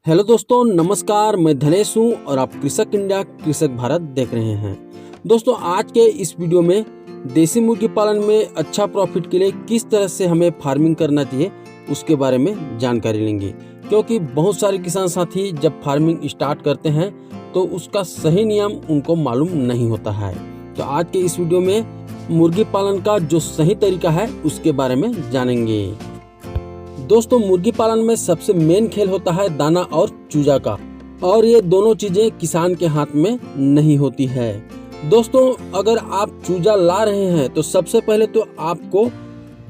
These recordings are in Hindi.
हेलो दोस्तों, नमस्कार। मैं धनेश हूँ और आप कृषक इंडिया कृषक भारत देख रहे हैं। दोस्तों, आज के इस वीडियो में देसी मुर्गी पालन में अच्छा प्रॉफिट के लिए किस तरह से हमें फार्मिंग करना चाहिए उसके बारे में जानकारी लेंगे। क्योंकि बहुत सारे किसान साथी जब फार्मिंग स्टार्ट करते हैं तो उसका सही नियम उनको मालूम नहीं होता है। तो आज के इस वीडियो में मुर्गी पालन का जो सही तरीका है उसके बारे में जानेंगे। दोस्तों, मुर्गी पालन में सबसे मेन खेल होता है दाना और चूजा का, और ये दोनों चीजें किसान के हाथ में नहीं होती है। दोस्तों, अगर आप चूजा ला रहे हैं तो सबसे पहले तो आपको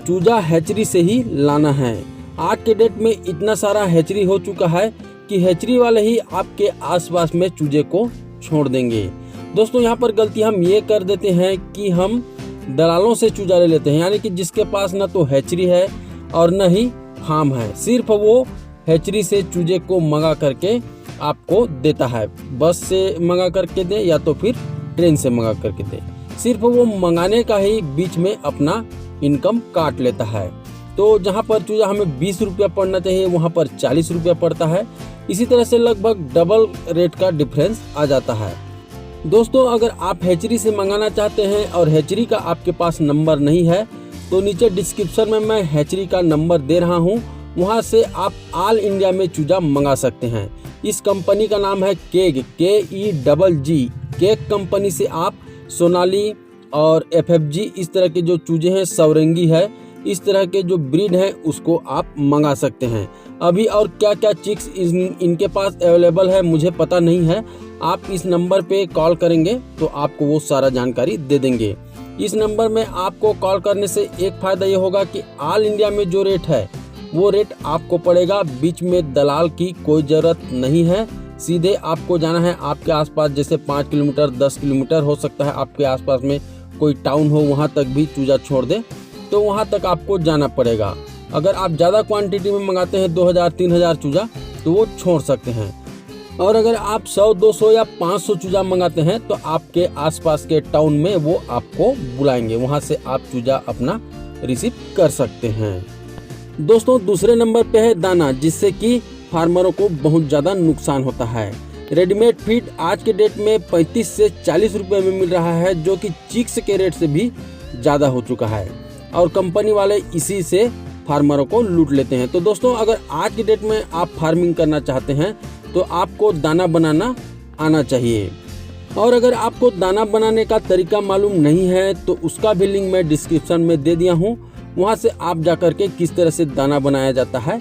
चूजा हैचरी से ही लाना है। आज के डेट में इतना सारा हैचरी हो चुका है कि हैचरी वाले ही आपके आसपास में चूजे को छोड़ देंगे। दोस्तों, यहाँ पर गलती हम ये कर देते हैं कि हम दलालों से चूजा ले लेते हैं, यानी कि जिसके पास न तो हैचरी है और न ही फार्म है, सिर्फ वो हैचरी से चूजे को मंगा करके आपको देता है। बस से मंगा करके दे या तो फिर ट्रेन से मंगा करके दे, सिर्फ वो मंगाने का ही बीच में अपना इनकम काट लेता है। तो जहाँ पर चूजा हमें 20 रुपया पड़ना चाहिए वहाँ पर 40 रुपया पड़ता है। इसी तरह से लगभग डबल रेट का डिफरेंस आ जाता है। दोस्तों, अगर आप हैचरी से मंगाना चाहते हैं और हैचरी का आपके पास नंबर नहीं है तो नीचे डिस्क्रिप्शन में मैं हैचरी का नंबर दे रहा हूं, वहां से आप ऑल इंडिया में चूजा मंगा सकते हैं। इस कंपनी का नाम है केग, KEGG। केग कंपनी से आप सोनाली और FFG इस तरह के जो चूजे हैं, सौरंगी है, इस तरह के जो ब्रीड है उसको आप मंगा सकते हैं। अभी और क्या क्या चिक्स इनके पास अवेलेबल है मुझे पता नहीं है। आप इस नंबर पे कॉल करेंगे तो आपको वो सारा जानकारी दे देंगे। इस नंबर में आपको कॉल करने से एक फ़ायदा ये होगा कि ऑल इंडिया में जो रेट है वो रेट आपको पड़ेगा। बीच में दलाल की कोई ज़रूरत नहीं है, सीधे आपको जाना है आपके आसपास, जैसे 5 किलोमीटर 10 किलोमीटर हो सकता है आपके आसपास में कोई टाउन हो, वहाँ तक भी चूजा छोड़ दे तो वहाँ तक आपको जाना पड़ेगा। अगर आप ज़्यादा क्वांटिटी में मंगाते हैं 2000-3000 चूजा तो वो छोड़ सकते हैं, और अगर आप 100-200 या 500 चूजा मंगाते हैं तो आपके आसपास के टाउन में वो आपको बुलाएंगे, वहां से आप चूजा अपना रिसीव कर सकते हैं। दोस्तों, दूसरे नंबर पे है दाना, जिससे कि फार्मरों को बहुत ज़्यादा नुकसान होता है। रेडीमेड फीड आज के डेट में 35 से 40 रुपये में मिल रहा है, जो कि चिक्स के रेट से भी ज़्यादा हो चुका है, और कंपनी वाले इसी से फार्मरों को लूट लेते हैं। तो दोस्तों, अगर आज की डेट में आप फार्मिंग करना चाहते हैं तो आपको दाना बनाना आना चाहिए, और अगर आपको दाना बनाने का तरीका मालूम नहीं है तो उसका भी लिंक मैं डिस्क्रिप्शन में दे दिया हूँ। वहाँ से आप जाकर के किस तरह से दाना बनाया जाता है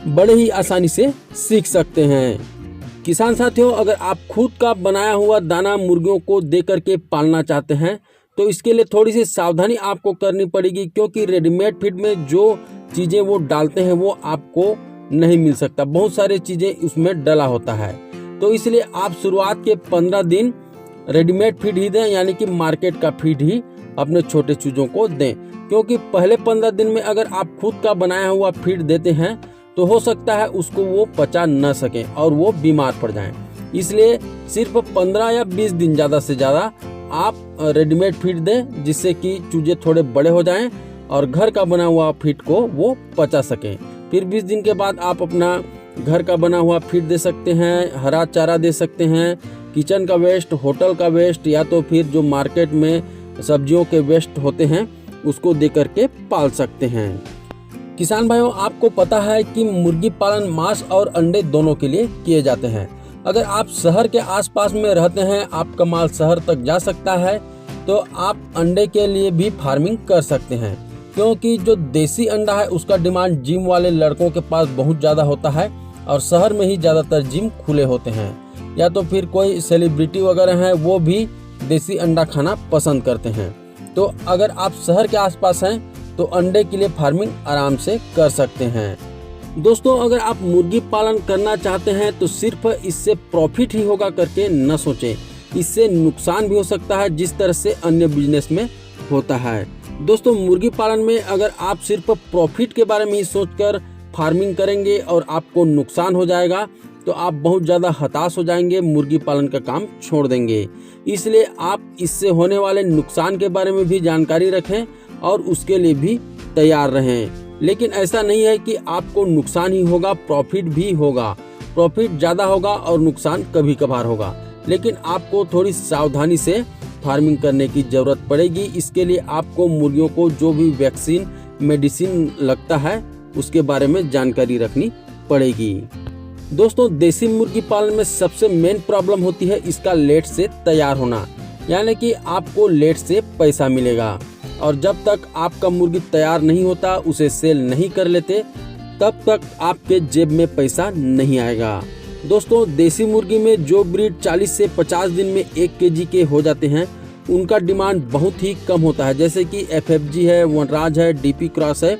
बड़े ही आसानी से सीख सकते हैं। किसान साथियों, अगर आप खुद का बनाया हुआ दाना मुर्गियों को दे करके पालना चाहते हैं तो इसके लिए थोड़ी सी सावधानी आपको करनी पड़ेगी, क्योंकि रेडीमेड फीड में जो चीज़ें वो डालते हैं वो आपको नहीं मिल सकता। बहुत सारी चीज़ें उसमें डला होता है, तो इसलिए आप शुरुआत के 15 दिन रेडीमेड फीड ही दें, यानी कि मार्केट का फीड ही अपने छोटे चूजों को दें। क्योंकि पहले 15 दिन में अगर आप खुद का बनाया हुआ फीड देते हैं तो हो सकता है उसको वो पचा न सकें और वो बीमार पड़ जाएं। इसलिए सिर्फ 15 या 20 दिन ज़्यादा से ज़्यादा आप रेडीमेड फीड दें, जिससे कि चूजे थोड़े बड़े हो जाएं और घर का बना हुआ फीड को वो पचा सकें। फिर 20 दिन के बाद आप अपना घर का बना हुआ फीड दे सकते हैं, हरा चारा दे सकते हैं, किचन का वेस्ट, होटल का वेस्ट, या तो फिर जो मार्केट में सब्जियों के वेस्ट होते हैं उसको दे करके पाल सकते हैं। किसान भाइयों, आपको पता है कि मुर्गी पालन मांस और अंडे दोनों के लिए किए जाते हैं। अगर आप शहर के आसपास में रहते हैं, आपका माल शहर तक जा सकता है, तो आप अंडे के लिए भी फार्मिंग कर सकते हैं। क्योंकि जो देसी अंडा है उसका डिमांड जिम वाले लड़कों के पास बहुत ज़्यादा होता है, और शहर में ही ज़्यादातर जिम खुले होते हैं, या तो फिर कोई सेलिब्रिटी वगैरह हैं वो भी देसी अंडा खाना पसंद करते हैं। तो अगर आप शहर के आसपास हैं तो अंडे के लिए फार्मिंग आराम से कर सकते हैं। दोस्तों, अगर आप मुर्गी पालन करना चाहते हैं तो सिर्फ इससे प्रॉफिट ही होगा करके न सोचें, इससे नुकसान भी हो सकता है, जिस तरह से अन्य बिजनेस में होता है। दोस्तों, मुर्गी पालन में अगर आप सिर्फ प्रॉफिट के बारे में ही सोचकर फार्मिंग करेंगे और आपको नुकसान हो जाएगा तो आप बहुत ज़्यादा हताश हो जाएंगे, मुर्गी पालन का काम छोड़ देंगे। इसलिए आप इससे होने वाले नुकसान के बारे में भी जानकारी रखें और उसके लिए भी तैयार रहें। लेकिन ऐसा नहीं है कि आपको नुकसान ही होगा, प्रॉफिट भी होगा। प्रॉफिट ज़्यादा होगा और नुकसान कभी कभार होगा, लेकिन आपको थोड़ी सावधानी से फार्मिंग करने की ज़रूरत पड़ेगी। इसके लिए आपको मुर्गियों को जो भी वैक्सीन मेडिसिन लगता है उसके बारे में जानकारी रखनी पड़ेगी। दोस्तों, देसी मुर्गी पालन में सबसे मेन प्रॉब्लम होती है इसका लेट से तैयार होना, यानी कि आपको लेट से पैसा मिलेगा और जब तक आपका मुर्गी तैयार नहीं होता, उसे सेल नहीं कर लेते, तब तक आपके जेब में पैसा नहीं आएगा। दोस्तों, देसी मुर्गी में जो ब्रीड 40 से 50 दिन में 1 केजी के हो जाते हैं उनका डिमांड बहुत ही कम होता है, जैसे कि FFG है, वनराज है, DP क्रॉस है।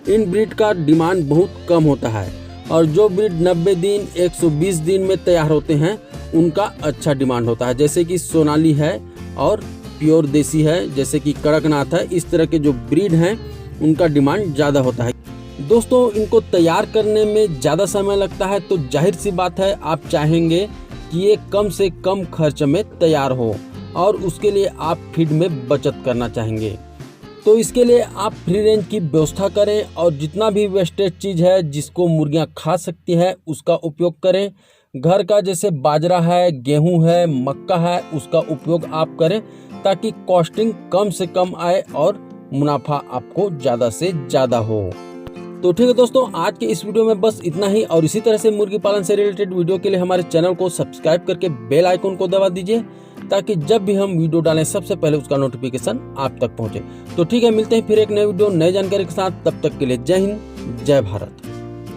इन ब्रीड का डिमांड बहुत कम होता है और जो ब्रीड 90 दिन 120 दिन में तैयार होते हैं उनका अच्छा डिमांड होता है, जैसे कि सोनाली है और प्योर देसी है, जैसे कि कड़कनाथ है। इस तरह के जो ब्रीड हैं उनका डिमांड ज़्यादा होता है। दोस्तों, इनको तैयार करने में ज़्यादा समय लगता है, तो जाहिर सी बात है आप चाहेंगे कि ये कम से कम खर्च में तैयार हो और उसके लिए आप फीड में बचत करना चाहेंगे। तो इसके लिए आप फ्री रेंज की व्यवस्था करें और जितना भी वेस्टेज चीज़ है जिसको मुर्गियां खा सकती है उसका उपयोग करें। घर का जैसे बाजरा है, गेहूं है, मक्का है, उसका उपयोग आप करें ताकि कॉस्टिंग कम से कम आए और मुनाफा आपको ज़्यादा से ज़्यादा हो। तो ठीक है दोस्तों, आज के इस वीडियो में बस इतना ही और इसी तरह से मुर्गी पालन से रिलेटेड वीडियो के लिए हमारे चैनल को सब्सक्राइब करके बेल आइकन को दबा दीजिए ताकि जब भी हम वीडियो डालें सबसे पहले उसका नोटिफिकेशन आप तक पहुंचे। तो ठीक है, मिलते हैं फिर एक नए वीडियो नई जानकारी के साथ। तब तक के लिए जय हिंद, जय भारत।